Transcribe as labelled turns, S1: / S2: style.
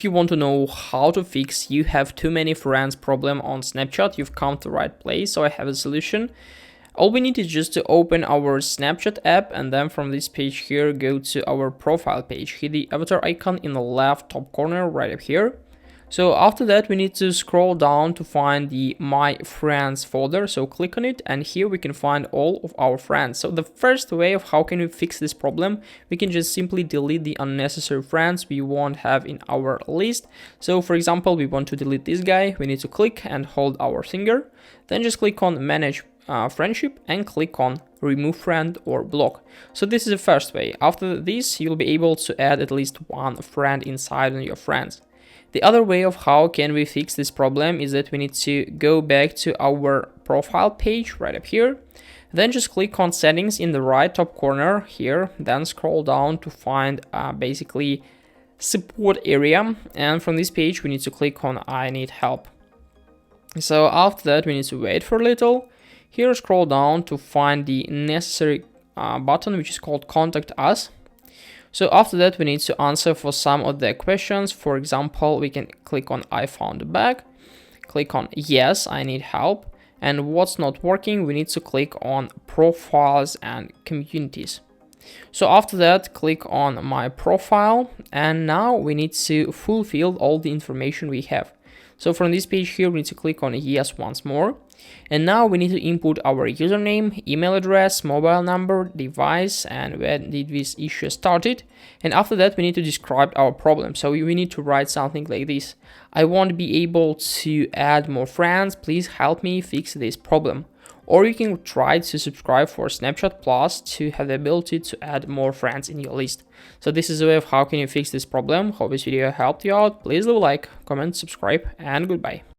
S1: If you want to know how to fix you have too many friends problem on Snapchat, you've come to the right place. So I have a solution. All we need is just to open our Snapchat app, and then from this page here, go to our profile page. Hit the avatar icon in the left top corner right up here. So after that, we need to scroll down to find the My Friends folder. So click on it, and here we can find all of our friends. So the first way of how can we fix this problem, we can just simply delete the unnecessary friends we won't have in our list. So for example, we want to delete this guy. We need to click and hold our finger. Then just click on Manage Friendship and click on Remove Friend or Block. So this is the first way. After this, you'll be able to add at least one friend inside on your friends. The other way of how can we fix this problem is that we need to go back to our profile page right up here. Then just click on Settings in the right top corner here. Then scroll down to find basically Support area. And from this page, we need to click on I Need Help. So after that, we need to wait for a little. Here, scroll down to find the necessary button, which is called Contact Us. So after that, we need to answer for some of the questions. For example, we can click on I found a bag, click on Yes, I need help. And what's not working, we need to click on Profiles and Communities. So after that, click on My Profile. And now we need to fulfill all the information we have. So from this page here, we need to click on Yes once more. And now we need to input our username, email address, mobile number, device, and when did this issue started. And after that, we need to describe our problem. So we need to write something like this. I won't be able to add more friends. Please help me fix this problem. Or you can try to subscribe for Snapchat Plus to have the ability to add more friends in your list. So this is a way of how can you fix this problem. Hope this video helped you out. Please leave a like, comment, subscribe, and goodbye.